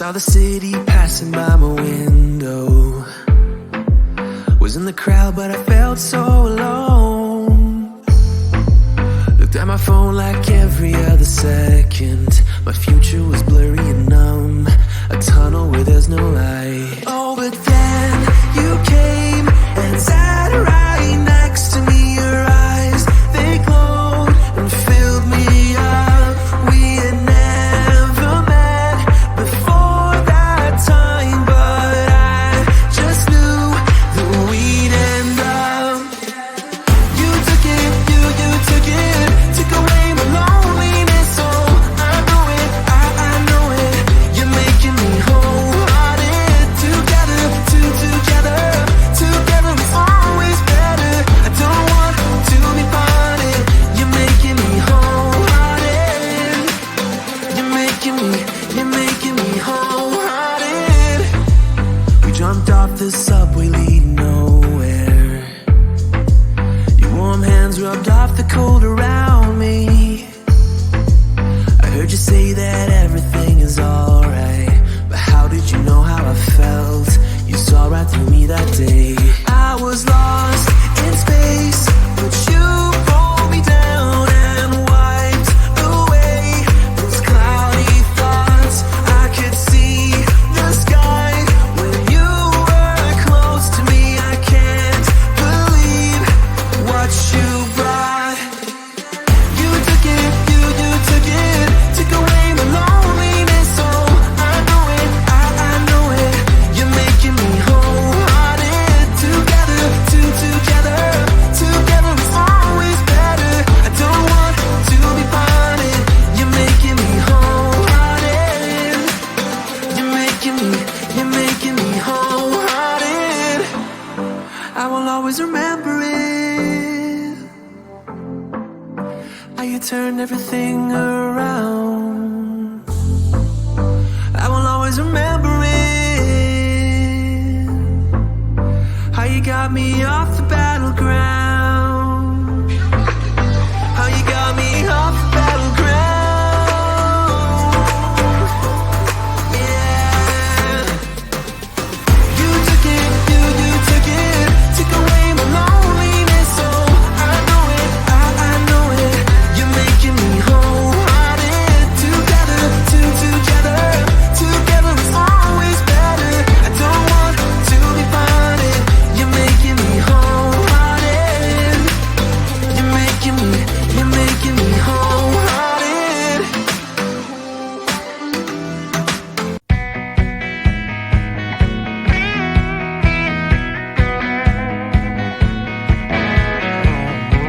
Saw the city passing by my window. Was in the crowd but I felt so alone. Looked at my phone like every other second. My future was blurry and numb, a tunnel where there's no light. Oh, but then you came and sat right next to me. Your eyes, they glowed and filled me up. We had never met before that time, but I just knew that we'd end up. You took it, you took it, took away my loneliness. Oh, I know it, I know it. You're making me wholehearted. Together, together is always better. I don't want to be parted. You're making me wholehearted. You're making me wholehearted. We jumped off the subway leading nowhere. Your warm hands rubbed off the cold around me. I heard you say that everything is alright, but how did you know how I felt? You saw right through me that day. I was lost in space, but you pulled me down and wiped away those cloudy thoughts. I could see the sky when you were close to me. I can't believe what you brought. You took it, you took it, took away my loneliness. Oh, I know it, I know it. You're making me wholehearted. Together, together is always better. I don't want to be parted. You're making me wholehearted. You're making me wholehearted. I will always remember it, how you turned everything around. I will always remember it, how you got me off the battleground. How you got me off the battleground. Yeah. You took it, took away my loneliness. Oh, I know it, I know it. You're making me wholehearted. Together, together is always better. I don't want to be parted. You're making me wholehearted. You're making me wholehearted.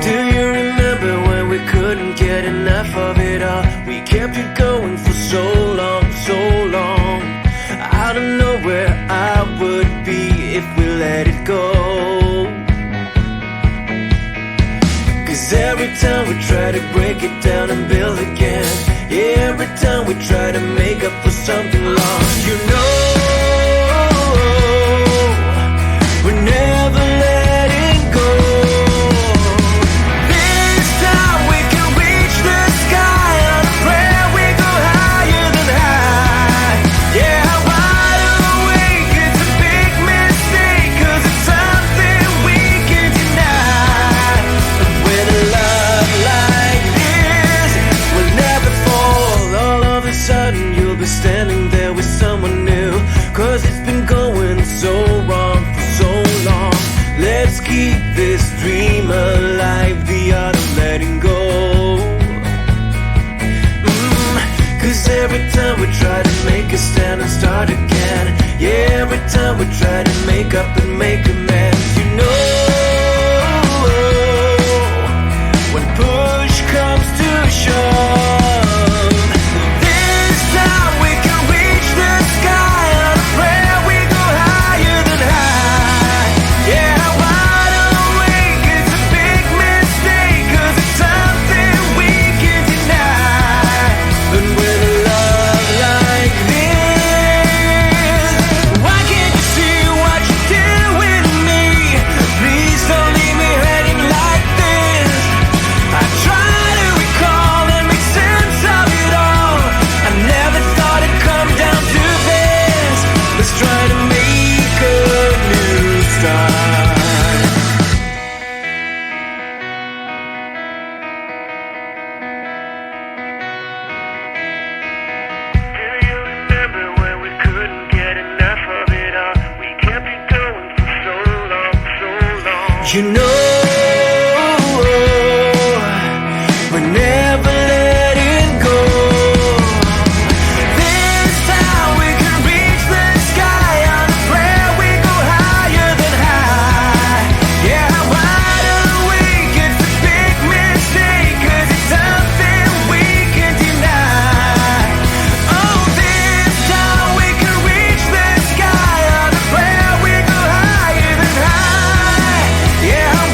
Do you remember when we couldn't get enough of it all? We kept it going for so long, so long. I don't know where I would be if we let it go. Cause every time we try to break it down and build again, yeah, every time we try to make up for something lost, you know, we're never letting go. This time we can reach the sky on a prayer. We go higher than high. Yeah, wide awake, it's a big mistake, cause it's something we can deny. But with a love like this, we'll never fall. All of a sudden you'll be standing there with someone new, cause it's been going so wrong for so long. Let's keep this dream alive, the art of letting go. Cause every time we try to make a stand and start again, yeah, every time we try to make up and make amends, you know, when push comes to shove, this time we can reach the sky on a prayer. We go higher than high. Yeah, wide You know, we're never letting go. This time we can reach the sky. On a prayer we go higher than high. Yeah, I'm wide awake, it's a big mistake, 'cause it's something we can deny. Oh, this time we can reach the sky. On a prayer we go higher than high. Yeah, I'm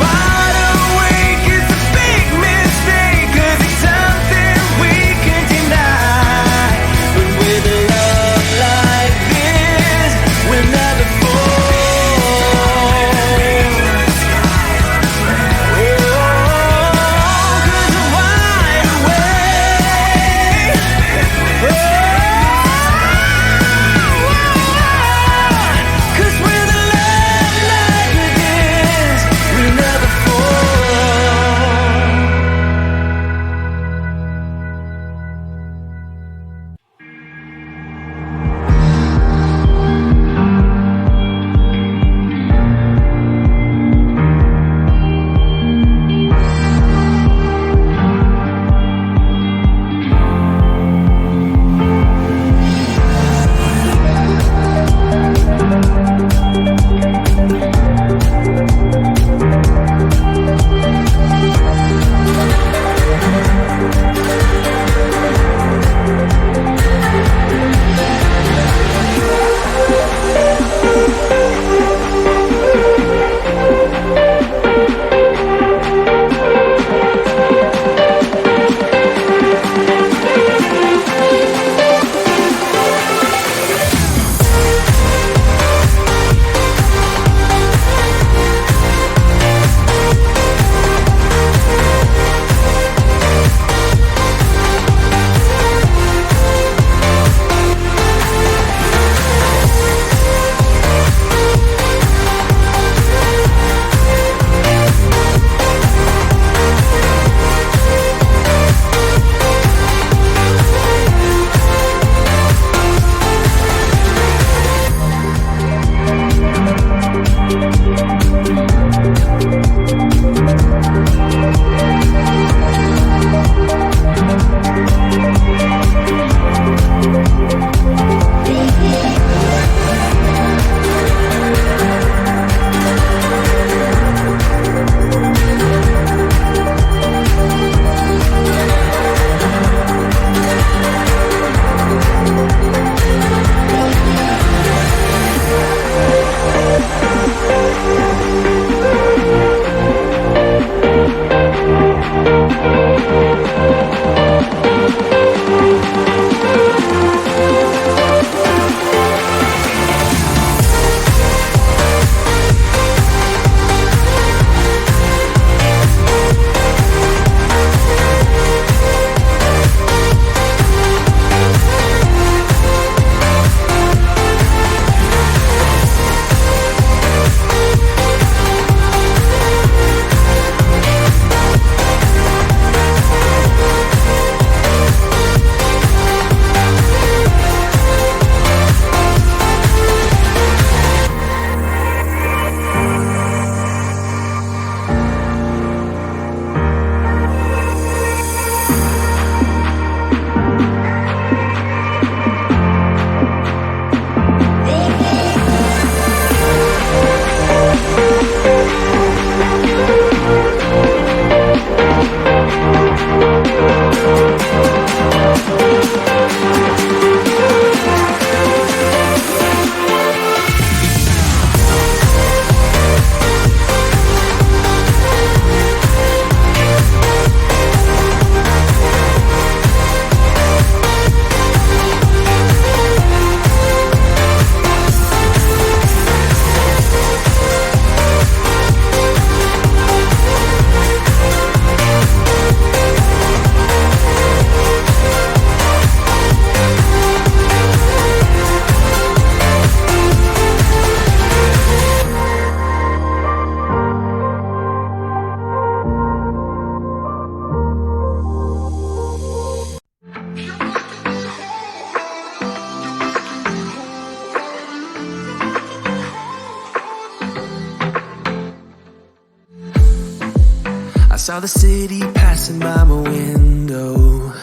saw the city passing by my window.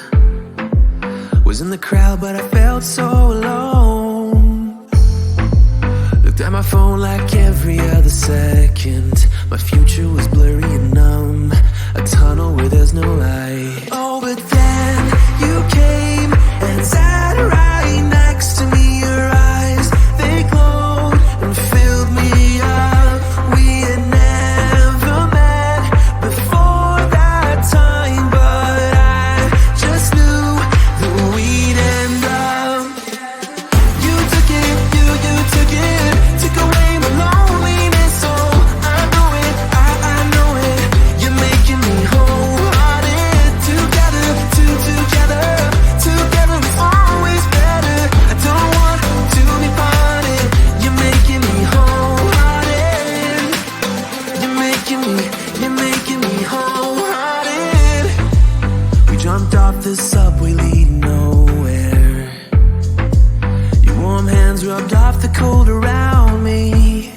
Was in the crowd, but I felt so alone. Looked at my phone like every other second. My future was blurry and numb, a tunnel where there's no light. Oh, but then you came and sat right next to me. Your eyes, they glowed and filled me up. We had never met before that time, but I just knew that we'd end up. You took it, you took it, took away my loneliness. So I know it, I know it. You're making me wholehearted. Together, together is always better. I don't want to be parted. You're making me wholehearted. You're making me wholehearted. We jumped off the subway leading nowhere. Your warm hands rubbed off the cold around me.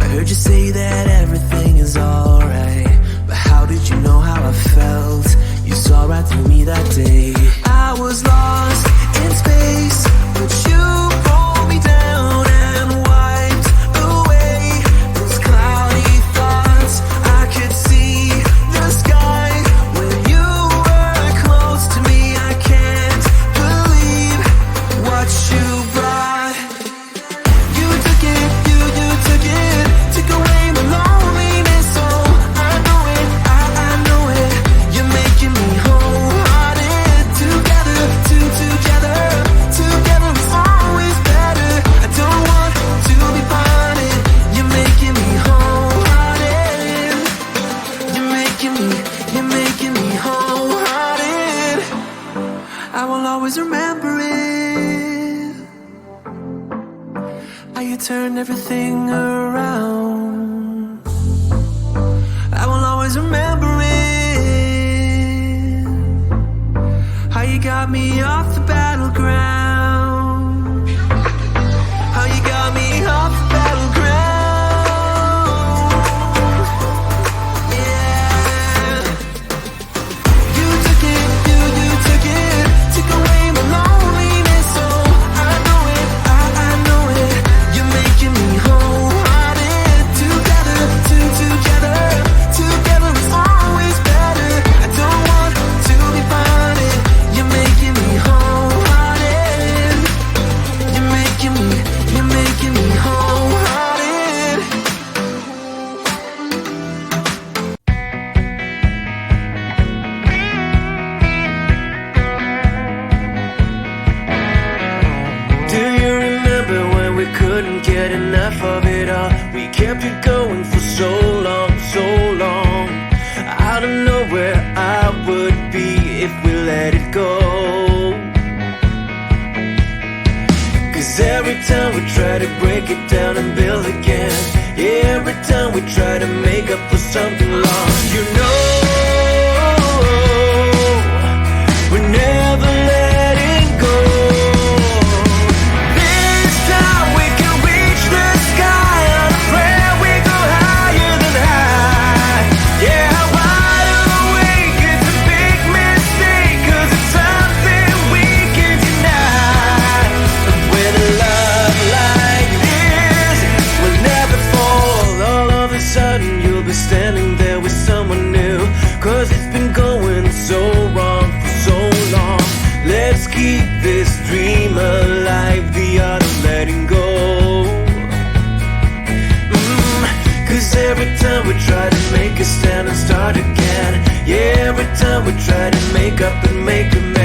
I heard you say that everything is alright, but how did you know how I felt? You saw right through me that day. I was lost in space, but you pulled me down and wiped away those cloudy thoughts. I could see the sky when you were close to me. I can't believe what you brought. You took it, you took it, took away my loneliness. So I know it, I know it. You're making me wholehearted. Together, together is always better. I don't want to be parted. You're making me wholehearted. You're making me wholehearted. I will always remember it, how you turned everything around. I will always remember it, how you got me off the battleground. How you got me off the battleground. Yeah. You took it, you took it, took away my loneliness. So I know it, I know it. You're making me wholehearted. Together, together is always better. I don't want to be parted. You're making me wholehearted. You're making me wholehearted. Do you remember when we couldn't get enough of it all? We kept it going for so long, so long. I don't know where I would be if we let it go. 'Cause every time we try to break it down and build again, yeah, every time we try to make up for something lost, you know, we're never letting go. This time we can reach the sky on a prayer. We go higher than high. Yeah, wide awake, it's a big mistake, 'cause it's something we can deny. With a love like this, we'll never fall. All of a sudden you'll be standing there with someone new, 'cause it's been going so wrong for so long. Let's keep this dream alive, the art of letting go. 'Cause every time we try to make a stand and start again, yeah, every time we try to make up and make amends,